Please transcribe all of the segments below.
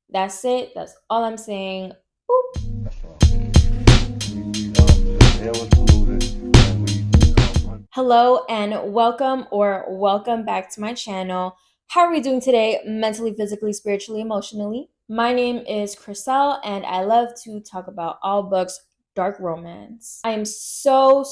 That's it. That's all I'm saying. Boop. That's all. The air was polluted, and we. Hello and welcome back to my channel. How are we doing today? Mentally, physically, spiritually, emotionally. My name is Chriselle and I love to talk about all books dark romance. I am so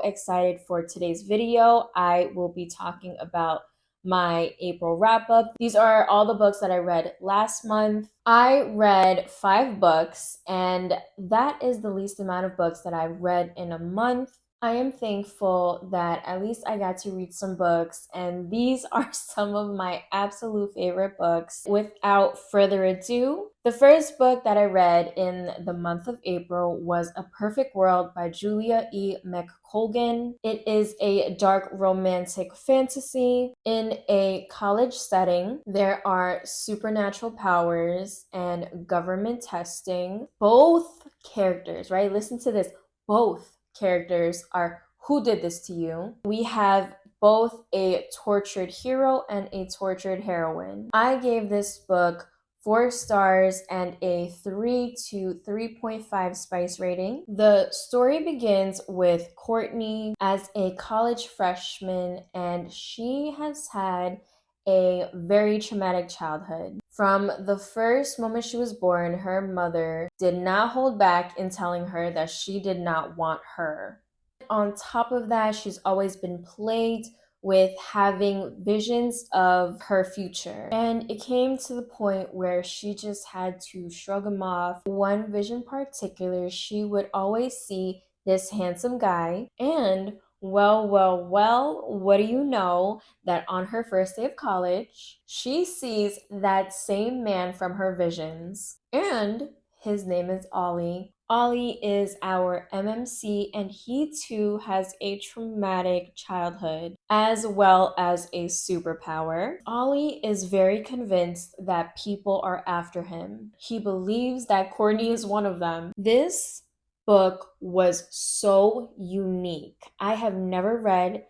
excited for today's video. I will be talking about my April wrap up. These are all the books that I read last month. I read 5 books, and that is the least amount of books that I've read in a month. I am thankful that at least I got to read some books, and these are some of my absolute favorite books. Without further ado, the first book that I read in the month of April was A Perfect World by Julia E. mccolgan. It is a dark romantic fantasy in a college setting. There are supernatural powers and government testing. Both characters, right? Listen to this. Both characters are who did this to you. We have both a tortured hero and a tortured heroine. I gave this book 4 stars and a 3 to 3.5 spice rating. The story begins with Courtney as a college freshman, and she has had a very traumatic childhood. From the first moment she was born, her mother did not hold back in telling her that she did not want her. On top of that, she's always been plagued with having visions of her future. And it came to the point where she just had to shrug them off. One vision particular, she would always see this handsome guy, and well, what do you know that on her first day of college, she sees that same man from her visions, and his name is Ollie. Ollie is our MMC, and he too has a traumatic childhood as well as a superpower. Ollie is very convinced that people are after him. He believes that Courtney is one of them. This book was so unique. I have never read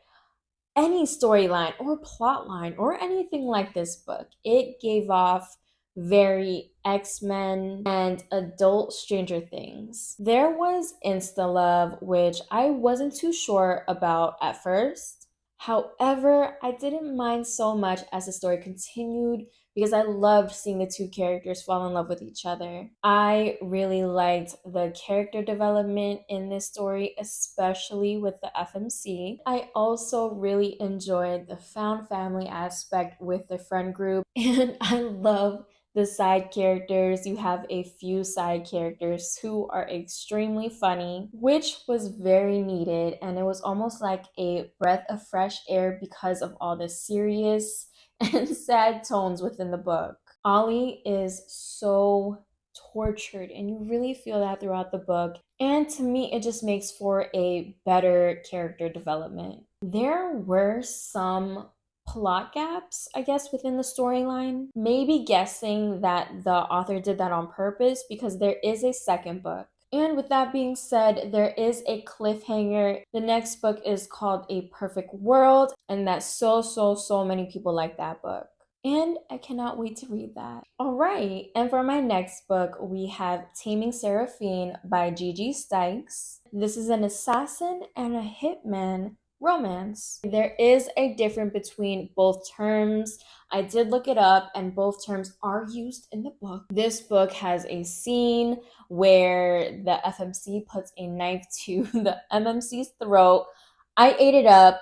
any storyline or plot line or anything like this book. It gave off very X-Men and adult Stranger Things. There was insta love, which I wasn't too sure about at first. However, I didn't mind so much as the story continued because I loved seeing the two characters fall in love with each other. I really liked the character development in this story, especially with the FMC. I also really enjoyed the found family aspect with the friend group, and I love the side characters. You have a few side characters who are extremely funny, which was very needed, and it was almost like a breath of fresh air because of all the serious and sad tones within the book. Ollie is so tortured, and you really feel that throughout the book. And to me, it just makes for a better character development. There were some plot gaps, I guess, within the storyline. Maybe guessing that the author did that on purpose because there is a second book. And with that being said, there is a cliffhanger. The next book is called A Perfect World, and that so many people like that book. And I cannot wait to read that. All right, and for my next book, we have Taming Seraphine by Gigi Styx. This is an assassin and a hitman romance. There is a difference between both terms. I did look it up, and both terms are used in the book. This book has a scene where the FMC puts a knife to the MMC's throat. I ate it up.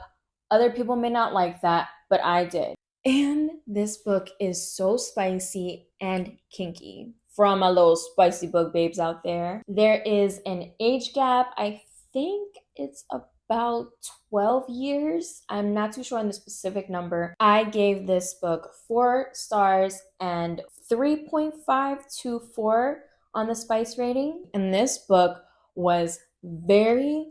Other people may not like that, but I did. And this book is so spicy and kinky. From my little spicy book babes out there. There is an age gap. I think it's about 12 years. I'm not too sure on the specific number. I gave this book 4 stars and 3.5 to 4 on the spice rating. And this book was very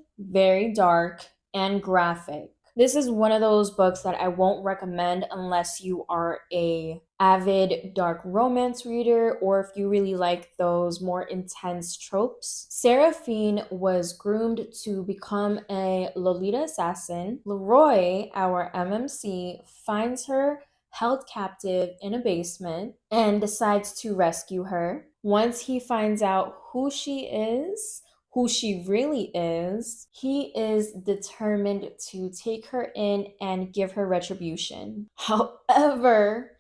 dark and graphic. This is one of those books that I won't recommend unless you are a avid dark romance reader or if you really like those more intense tropes. Seraphine was groomed to become a Lolita assassin. Leroy, our MMC, finds her held captive in a basement and decides to rescue her. Once he finds out who she really is, he is determined to take her in and give her retribution. However,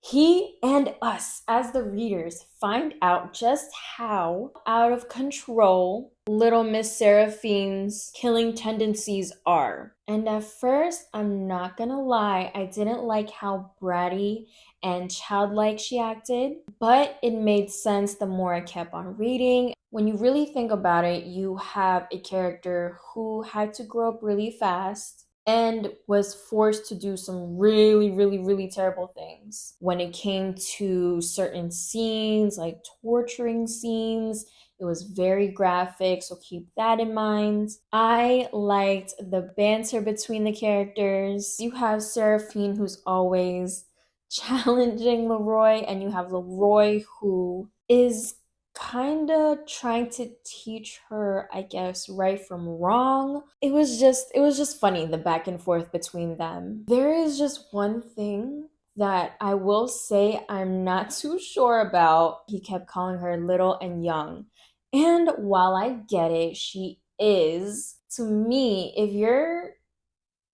he and us, as the readers, find out just how out of control little Miss Seraphine's killing tendencies are. And at first, I'm not gonna lie, I didn't like how bratty and childlike she acted, but it made sense the more I kept on reading. When you really think about it, you have a character who had to grow up really fast and was forced to do some really, really, really terrible things. When it came to certain scenes, like torturing scenes, it was very graphic, so keep that in mind. I liked the banter between the characters. You have Seraphine, who's always challenging Leroy, and you have Leroy, who is kind of trying to teach her, I guess, right from wrong. It was just funny, the back and forth between them. There is just one thing that I will say I'm not too sure about. He kept calling her little and young. And while I get it, she is, to me, if you're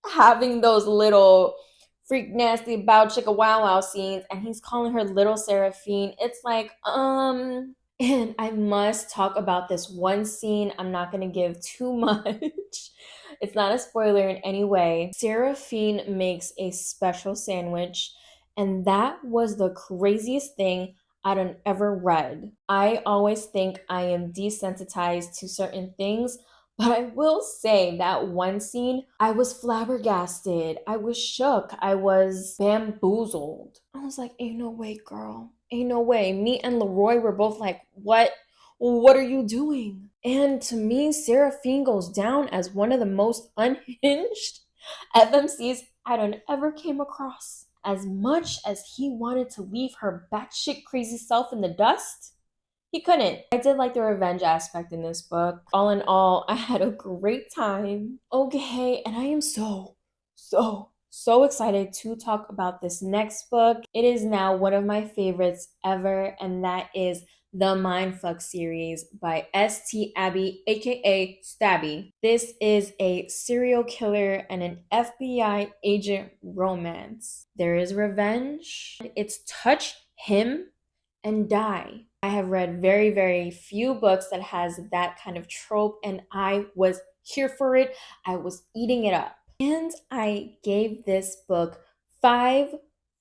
having those little freak nasty bow chicka wow wow scenes and he's calling her little Seraphine, it's like, and I must talk about this one scene. I'm not gonna give too much. It's not a spoiler in any way. Seraphine makes a special sandwich, and that was the craziest thing I'd ever read. I always think I am desensitized to certain things, but I will say that one scene, I was flabbergasted. I was shook. I was bamboozled. I was like, ain't no way, girl. Ain't no way. Me and Leroy were both like, what? What are you doing? And to me, Seraphine goes down as one of the most unhinged FMCs I don't ever came across. As much as he wanted to leave her batshit crazy self in the dust, he couldn't. I did like the revenge aspect in this book. All in all, I had a great time. Okay, and I am so excited to talk about this next book. It is now one of my favorites ever, and that is the Mindfuck series by St. Abby, aka Stabby. This is a serial killer and an FBI agent romance. There is revenge. It's touch him and die. I have read very, very few books that has that kind of trope, and I was here for it. I was eating it up. And I gave this book 5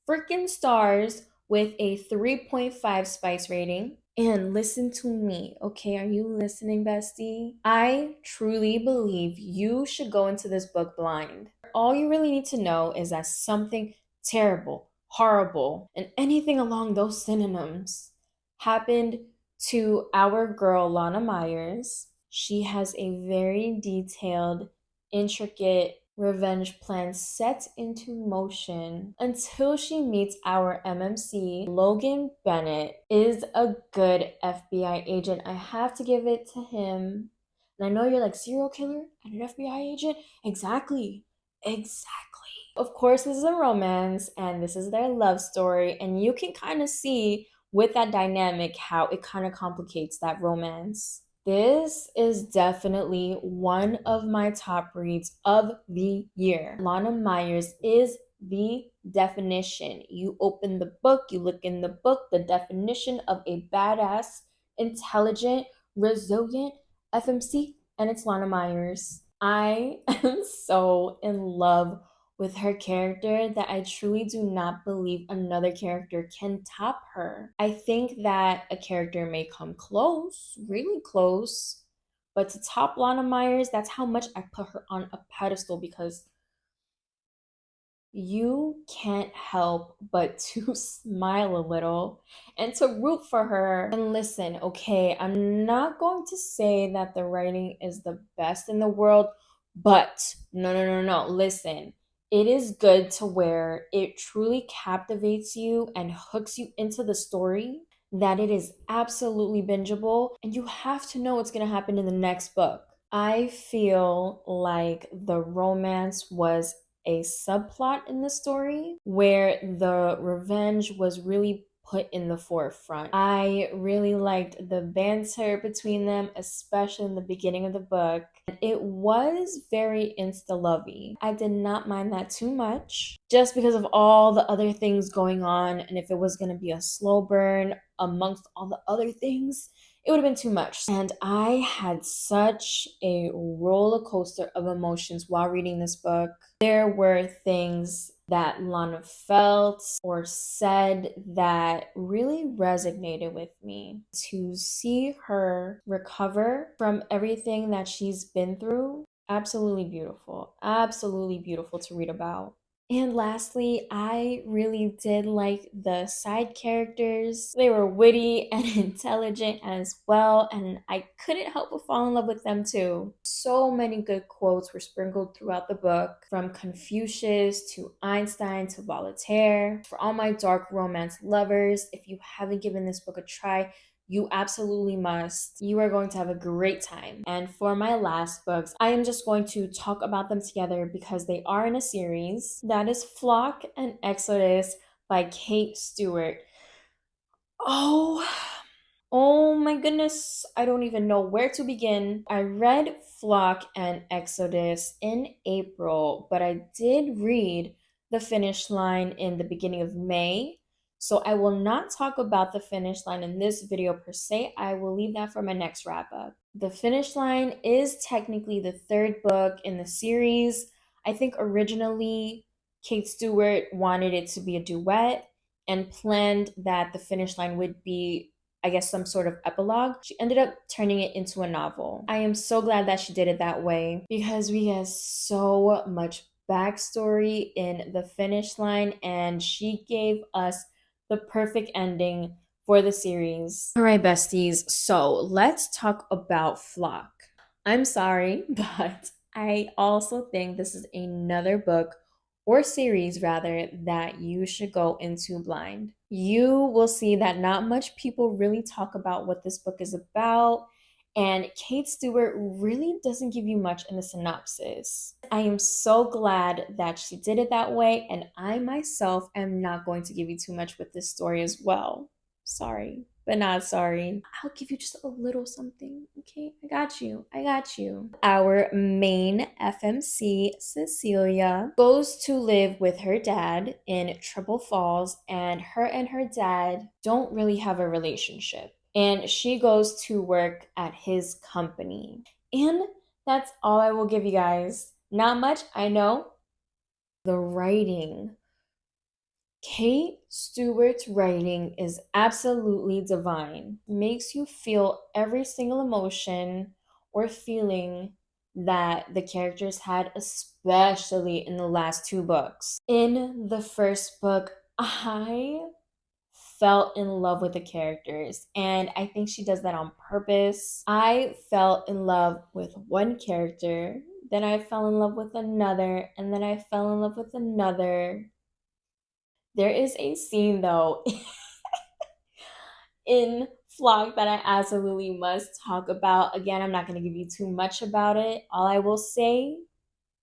freaking stars with a 3.5 spice rating. And listen to me, okay? Are you listening, bestie? I truly believe you should go into this book blind. All you really need to know is that something terrible, horrible, and anything along those synonyms happened to our girl Lana Myers. She has a very detailed, intricate revenge plan set into motion until she meets our MMC. Logan Bennett is a good FBI agent. I have to give it to him. And I know you're like, serial killer and an FBI agent? Exactly. Exactly. Of course, this is a romance and this is their love story, and you can kind of see with that dynamic how it kind of complicates that romance. This is definitely one of my top reads of the year. Lana Myers is the definition. You open the book, you look in the book, the definition of a badass, intelligent, resilient FMC, and it's Lana Myers. I am so in love with her character that I truly do not believe another character can top her. I think that a character may come close, really close, but to top Lana Myers, that's how much I put her on a pedestal, because you can't help but to smile a little and to root for her. And listen, okay, I'm not going to say that the writing is the best in the world, but no. Listen, it is good to where it truly captivates you and hooks you into the story, that it is absolutely bingeable and you have to know what's going to happen in the next book. I feel like the romance was a subplot in the story where the revenge was really put in the forefront. I really liked the banter between them, especially in the beginning of the book. It was very insta-lovey. I did not mind that too much, just because of all the other things going on, and if it was going to be a slow burn amongst all the other things, it would have been too much. And I had such a roller coaster of emotions while reading this book. There were things that Lana felt or said that really resonated with me. To see her recover from everything that she's been through, absolutely beautiful to read about. And lastly, I really did like the side characters. They were witty and intelligent as well, and I couldn't help but fall in love with them too. So many good quotes were sprinkled throughout the book, from Confucius to Einstein to Voltaire. For all my dark romance lovers, if you haven't given this book a try, you absolutely must. You are going to have a great time. And for my last books, I am just going to talk about them together because they are in a series. That is Flock and Exodus by Kate Stewart. Oh, oh my goodness, I don't even know where to begin. I read Flock and Exodus in April, but I did read The Finish Line in the beginning of May. So I will not talk about The Finish Line in this video per se. I will leave that for my next wrap up. The Finish Line is technically the third book in the series. I think originally Kate Stewart wanted it to be a duet and planned that The Finish Line would be, I guess, some sort of epilogue. She ended up turning it into a novel. I am so glad that she did it that way because we get so much backstory in The Finish Line, and she gave us the perfect ending for the series. All right, besties, so let's talk about Flock. I'm sorry, but I also think this is another book or series rather that you should go into blind. You will see that not much people really talk about what this book is about, and Kate Stewart really doesn't give you much in the synopsis. I am so glad that she did it that way, and I myself am not going to give you too much with this story as well. Sorry, but not sorry. I'll give you just a little something, okay? I got you. I got you. Our main FMC, Cecilia, goes to live with her dad in Treble Falls, and her dad don't really have a relationship. And she goes to work at his company. And that's all I will give you guys. Not much, I know. The writing. Kate Stewart's writing is absolutely divine. Makes you feel every single emotion or feeling that the characters had, especially in the last two books. In the first book, I fell in love with the characters, and I think she does that on purpose. I fell in love with one character, then I fell in love with another, and then I fell in love with another. There is a scene though in Flock that I absolutely must talk about. Again, I'm not going to give you too much about it. All I will say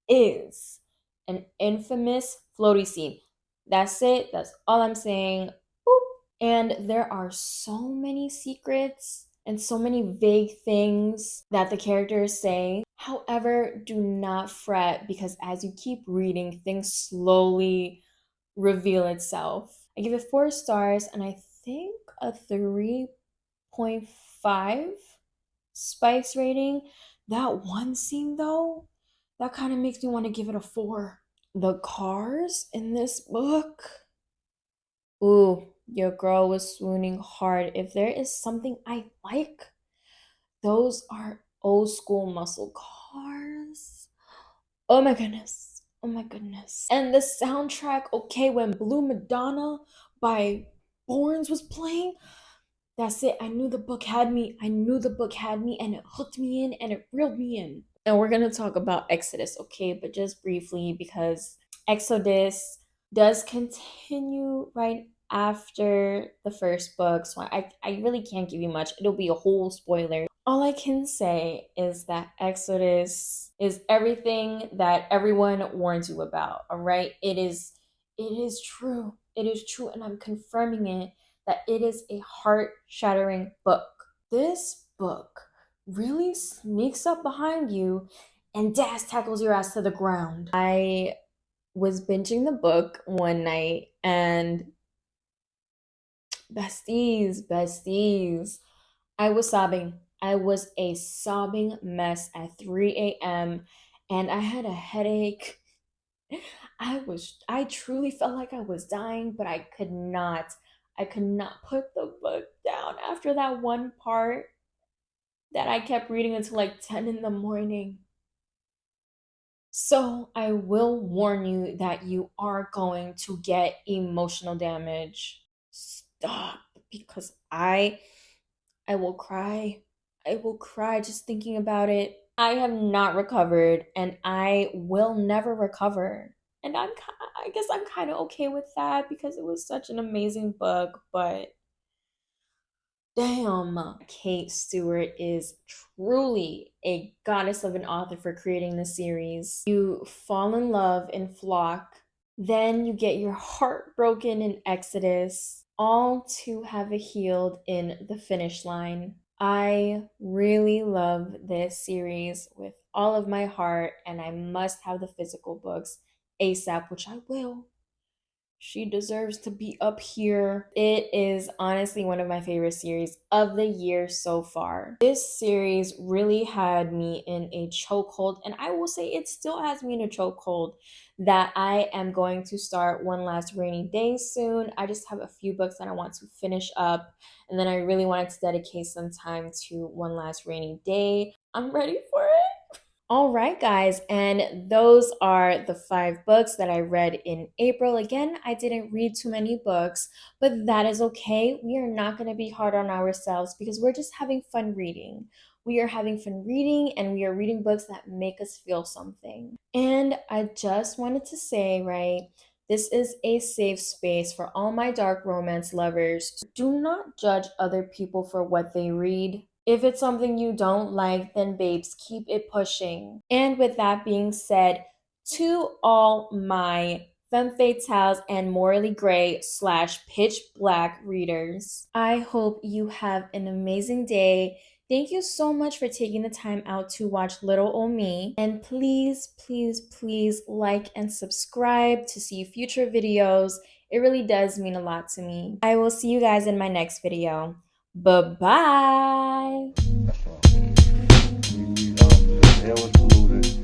is an infamous floaty scene. That's it. That's all I'm saying. Boop. And there are so many secrets and so many vague things that the characters say. However, do not fret because as you keep reading, things slowly reveal itself. I give it 4 stars and I think a 3.5 Spice rating. That one scene though, that kind of makes me want to give it a 4. The cars in this book. Ooh, your girl was swooning hard. If there is something I like, those are old school muscle cars. Oh my goodness. Oh my goodness. And the soundtrack, okay, when Blue Madonna by Borns was playing, that's it. I knew the book had me. I knew the book had me, and it hooked me in and it reeled me in. And we're going to talk about Exodus, okay? But just briefly because Exodus does continue right after the first book. So I really can't give you much. It'll be a whole spoiler. All I can say is that Exodus is everything that everyone warns you about, all right? It is true. It is true, and I'm confirming it that it is a heart-shattering book. This book really sneaks up behind you and dash tackles your ass to the ground. I was binging the book one night and besties, I was sobbing. I was a sobbing mess at 3 a.m. and I had a headache. I truly felt like I was dying, but I could not. I could not put the book down after that one part that I kept reading until like 10 in the morning. So I will warn you that you are going to get emotional damage. Stop, because I will cry. I will cry just thinking about it. I have not recovered and I will never recover. And I guess I'm kind of okay with that because it was such an amazing book, but damn, Kate Stewart is truly a goddess of an author for creating this series. You fall in love in Flock, then you get your heart broken in Exodus, all to have it healed in The Finish Line. I really love this series with all of my heart, and I must have the physical books ASAP, which I will. She deserves to be up here. It is honestly one of my favorite series of the year so far. This series really had me in a chokehold, and I will say it still has me in a chokehold that I am going to start One Last Rainy Day soon. I just have a few books that I want to finish up, and then I really wanted to dedicate some time to One Last Rainy Day. I'm ready for it. All right, guys, and those are the 5 books that I read in April. Again, I didn't read too many books, but that is okay. We are not going to be hard on ourselves because we're just having fun reading. We are having fun reading and we are reading books that make us feel something. And I just wanted to say, right, this is a safe space for all my dark romance lovers. Do not judge other people for what they read. If it's something you don't like, then babes, keep it pushing. And with that being said, to all my femme fatales and morally gray / pitch black readers, I hope you have an amazing day. Thank you so much for taking the time out to watch Little Ol' Me. And please, please, please like and subscribe to see future videos. It really does mean a lot to me. I will see you guys in my next video. Bye-bye. That's all. The hell was polluted.